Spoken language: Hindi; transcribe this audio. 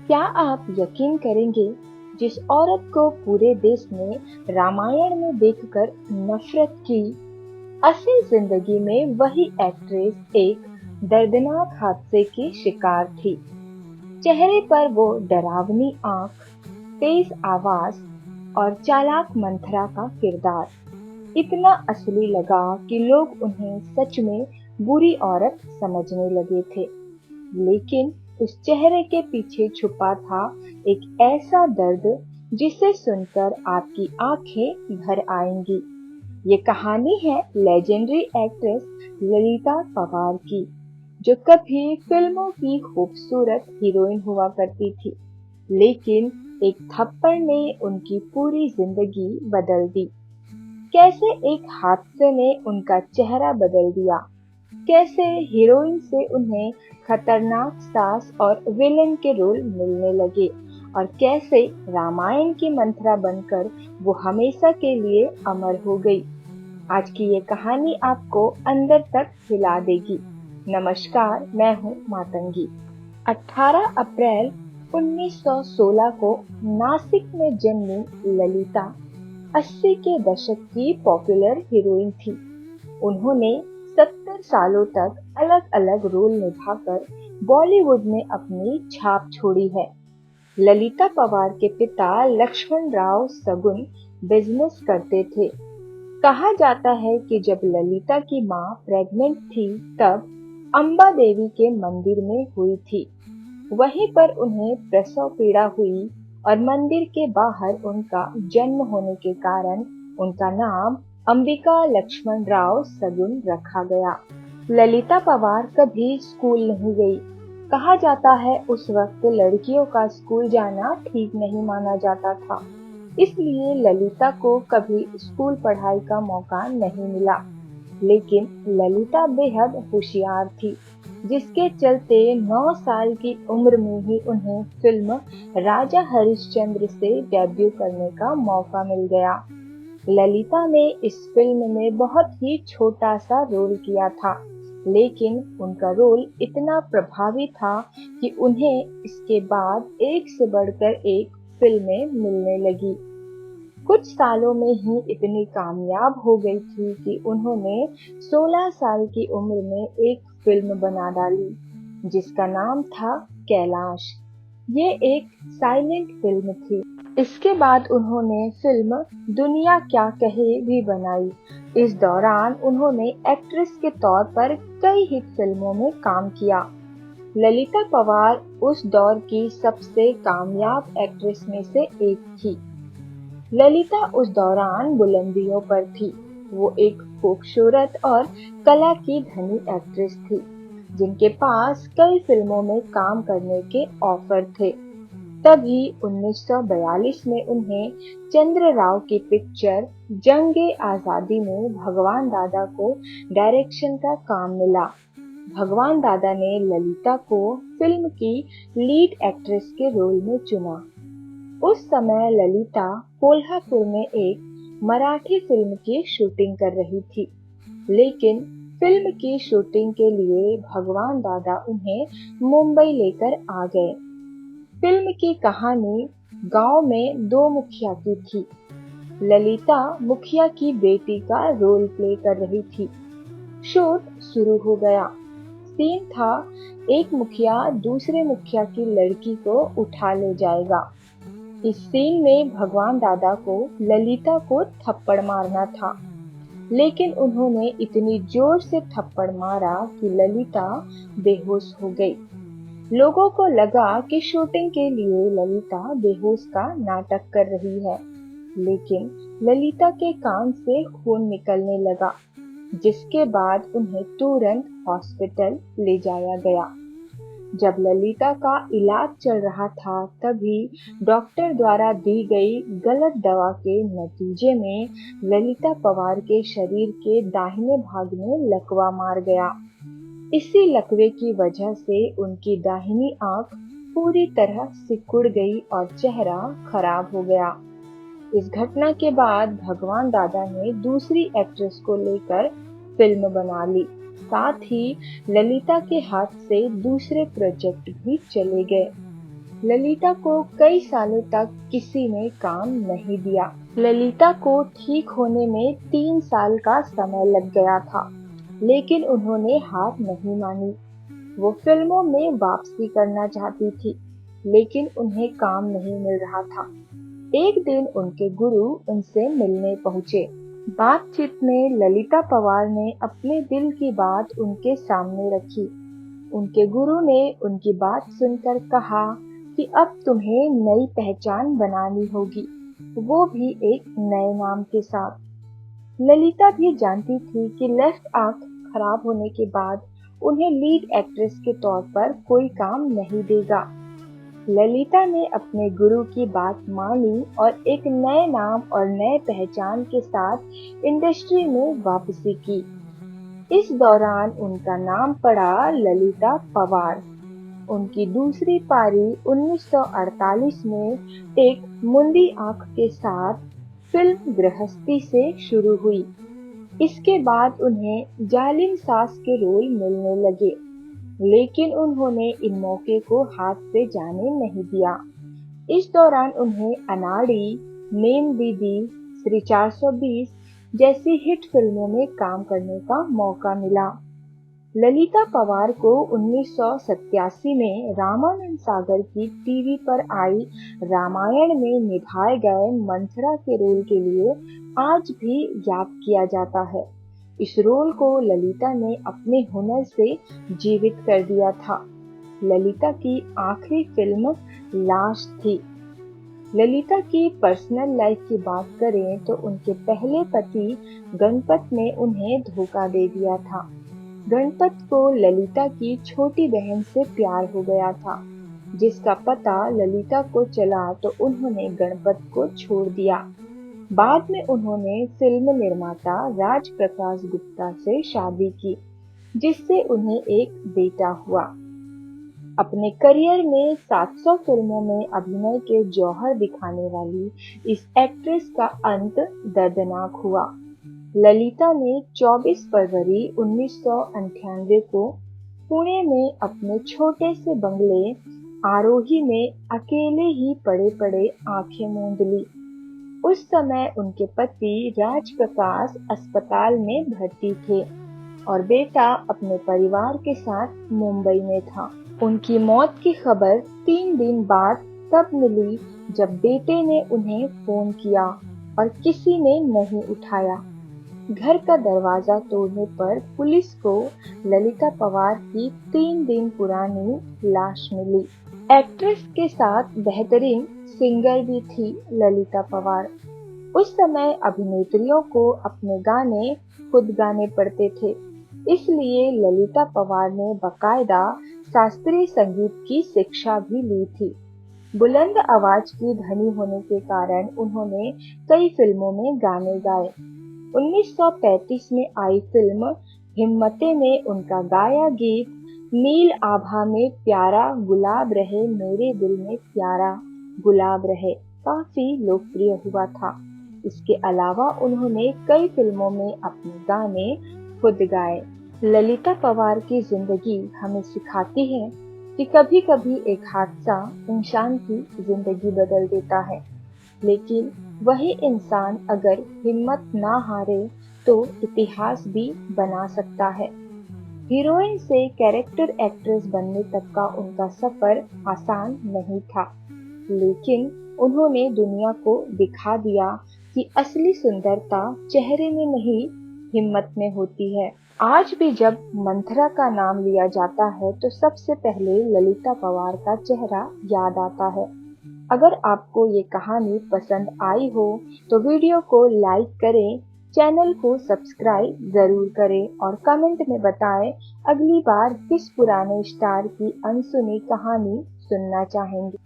क्या आप यकीन करेंगे, जिस औरत को पूरे देश ने रामायण में देखकर नफरत की, असल जिंदगी में वही एक्ट्रेस एक दर्दनाक हादसे की शिकार थी। चेहरे पर वो डरावनी आंख, तेज आवाज और चालाक मंथरा का किरदार इतना असली लगा कि लोग उन्हें सच में बुरी औरत समझने लगे थे। लेकिन उस चेहरे के पीछे छुपा था एक ऐसा दर्द जिसे सुनकर आपकी आंखें भर आएंगी। ये कहानी है लेजेंडरी एक्ट्रेस ललिता पवार की, जो कभी फिल्मों की खूबसूरत हीरोइन हुआ करती थी, लेकिन एक थप्पड़ ने उनकी पूरी जिंदगी बदल दी। कैसे एक हादसे ने उनका चेहरा बदल दिया, कैसे हीरोइन से उन्हें खतरनाक सास और विलेन के रोल मिलने लगे, और कैसे रामायण की मंथरा बनकर वो हमेशा के लिए अमर हो गई। आज की ये कहानी आपको अंदर तक हिला देगी। नमस्कार, मैं हूँ मातंगी। 18 अप्रैल 1916 को नासिक में जन्मी ललिता 80 के दशक की पॉपुलर हीरोइन थी। उन्होंने 70 सालों तक अलग-अलग रोल निभाकर बॉलीवुड में अपनी छाप छोड़ी है। ललिता पवार के पिता लक्ष्मण राव सगुन बिजनेस करते थे। कहा जाता है कि जब ललिता की मां प्रेग्नेंट थी, तब अंबा देवी के मंदिर में हुई थी। वहीं पर उन्हें प्रसव पीड़ा हुई और मंदिर के बाहर उनका जन्म होने के कारण उनका नाम अंबिका लक्ष्मण राव सगुन रखा गया। ललिता पवार कभी स्कूल नहीं गई। कहा जाता है उस वक्त लड़कियों का स्कूल जाना ठीक नहीं माना जाता था, इसलिए ललिता को कभी स्कूल पढ़ाई का मौका नहीं मिला। लेकिन ललिता बेहद होशियार थी, जिसके चलते 9 साल की उम्र में ही उन्हें फिल्म राजा हरिश्चंद्र से डेब्यू करने का मौका मिल गया। ललिता ने इस फिल्म में बहुत ही छोटा सा रोल किया था, लेकिन उनका रोल इतना प्रभावी था कि उन्हें इसके बाद एक से बढ़कर एक फिल्में मिलने लगी। कुछ सालों में ही इतनी कामयाब हो गई थी कि उन्होंने 16 साल की उम्र में एक फिल्म बना डाली, जिसका नाम था कैलाश। ये एक साइलेंट फिल्म थी। इसके बाद उन्होंने फिल्म दुनिया क्या कहे भी बनाई। इस दौरान उन्होंने एक्ट्रेस के तौर पर कई हिट फिल्मों में काम किया। ललिता पवार उस दौर की सबसे कामयाब एक्ट्रेस में से एक थी। ललिता उस दौरान बुलंदियों पर थी। वो एक खूबसूरत और कला की धनी एक्ट्रेस थी, जिनके पास कई फिल्मों में काम करने के ऑफर थे। तभी 1942 में उन्हें चंद्र राव की पिक्चर जंगे आजादी में भगवान दादा को डायरेक्शन का काम मिला। भगवान दादा ने ललिता को फिल्म की लीड एक्ट्रेस के रोल में चुना। उस समय ललिता कोल्हापुर में एक मराठी फिल्म की शूटिंग कर रही थी, लेकिन फिल्म की शूटिंग के लिए भगवान दादा उन्हें मुंबई लेकर आ गए। फिल्म की कहानी गांव में दो मुखिया की थी। ललिता मुखिया की बेटी का रोल प्ले कर रही थी। शूट शुरू हो गया। सीन था, एक मुखिया दूसरे मुखिया की लड़की को उठा ले जाएगा। इस सीन में भगवान दादा को ललिता को थप्पड़ मारना था, लेकिन उन्होंने इतनी जोर से थप्पड़ मारा कि ललिता बेहोश हो गई। लोगों को लगा कि शूटिंग के लिए ललिता बेहोश का नाटक कर रही है, लेकिन ललिता के कान से खून निकलने लगा, जिसके बाद उन्हें तुरंत हॉस्पिटल ले जाया गया। जब ललिता का इलाज चल रहा था, तभी डॉक्टर द्वारा दी गई गलत दवा के नतीजे में ललिता पवार के शरीर के दाहिने भाग में लकवा मार गया। इसी लकवे की वजह से उनकी दाहिनी आंख पूरी तरह सिकुड़ गई और चेहरा खराब हो गया। इस घटना के बाद भगवान दादा ने दूसरी एक्ट्रेस को लेकर फिल्म बना ली। साथ ही ललिता के हाथ से दूसरे प्रोजेक्ट भी चले गए। ललिता को कई सालों तक किसी ने काम नहीं दिया। ललिता को ठीक होने में 3 साल का समय लग गया था, लेकिन उन्होंने हार नहीं मानी। वो फिल्मों में वापसी करना चाहती थी, लेकिन उन्हें काम नहीं मिल रहा था। एक दिन उनके गुरु उनसे मिलने पहुंचे। बातचीत में ललिता पवार ने अपने दिल की बात उनके सामने रखी। उनके गुरु ने उनकी बात सुनकर कहा कि अब तुम्हें नई पहचान बनानी होगी, वो भी एक नए नाम के साथ। ललिता भी जानती थी कि लेफ्ट आंख खराब होने के बाद उन्हें लीड एक्ट्रेस के तौर पर कोई काम नहीं देगा। ललिता ने अपने गुरु की बात मानी और एक नए नाम और नए पहचान के साथ इंडस्ट्री में वापसी की। इस दौरान उनका नाम पड़ा ललिता पवार। उनकी दूसरी पारी 1948 में एक मुंदी आंख के साथ फिल्म गृहस्थी से शुरू हुई। इसके बाद उन्हें जालिम सास के रोल मिलने लगे, लेकिन उन्होंने इन मौके को हाथ से जाने नहीं दिया। इस दौरान उन्हें अनाड़ी, मेम दीदी, श्री 420 जैसी हिट फिल्मों में काम करने का मौका मिला। ललिता पवार को 1987 में रामानंद सागर की टीवी पर आई रामायण में निभाए गए मंथरा के रोल के लिए आज भी याद किया जाता है। इस रोल को ललिता ने अपने हुनर से जीवित कर दिया था। ललिता की आखिरी फिल्म लाश थी। ललिता की पर्सनल लाइफ की बात करें तो उनके पहले पति गणपत ने उन्हें धोखा दे दिया था। गणपत को ललिता की छोटी बहन से प्यार हो गया था, जिसका पता ललिता को चला तो उन्होंने गणपत को छोड़ दिया। बाद में उन्होंने फिल्म निर्माता राज प्रकाश गुप्ता से शादी की, जिससे उन्हें एक बेटा हुआ। अपने करियर में 700 फिल्मों में अभिनय के जौहर दिखाने वाली इस एक्ट्रेस का अंत दर्दनाक हुआ। ललिता ने 24 फरवरी 1998 को पुणे में अपने छोटे से बंगले आरोही में अकेले ही पड़े पड़े आंखें मूंद ली। उस समय उनके पति राज प्रकाश अस्पताल में भर्ती थे और बेटा अपने परिवार के साथ मुंबई में था। उनकी मौत की खबर 3 दिन बाद तब मिली जब बेटे ने उन्हें फोन किया और किसी ने नहीं उठाया। घर का दरवाजा तोड़ने पर पुलिस को ललिता पवार की 3 दिन पुरानी लाश मिली। एक्ट्रेस के साथ बेहतरीन सिंगर भी थी ललिता पवार। उस समय अभिनेत्रियों को अपने गाने खुद गाने पड़ते थे, इसलिए ललिता पवार ने बकायदा शास्त्रीय संगीत की शिक्षा भी ली थी। बुलंद आवाज की धनी होने के कारण उन्होंने कई फिल्मों में गाने गाए। 1935 में आई फिल्म हिम्मतें में उनका गाया गीत नील आभा में प्यारा गुलाब रहे मेरे दिल में प्यारा गुलाब रहे काफी लोकप्रिय हुआ था। इसके अलावा उन्होंने कई फिल्मों में अपने गाने खुद गाए। ललिता पवार की जिंदगी हमें सिखाती है कि कभी कभी एक हादसा इंसान की जिंदगी बदल देता है, लेकिन वही इंसान अगर हिम्मत ना हारे तो इतिहास भी बना सकता है। हीरोइन से कैरेक्टर एक्ट्रेस बनने तक का उनका सफर आसान नहीं था, लेकिन उन्होंने दुनिया को दिखा दिया कि असली सुंदरता चेहरे में नहीं, हिम्मत में होती है। आज भी जब मंथरा का नाम लिया जाता है तो सबसे पहले ललिता पवार का चेहरा याद आता है। अगर आपको ये कहानी पसंद आई हो तो वीडियो को लाइक करें, चैनल को सब्सक्राइब जरूर करें और कमेंट में बताएं अगली बार किस पुराने स्टार की अनसुनी कहानी सुनना चाहेंगे।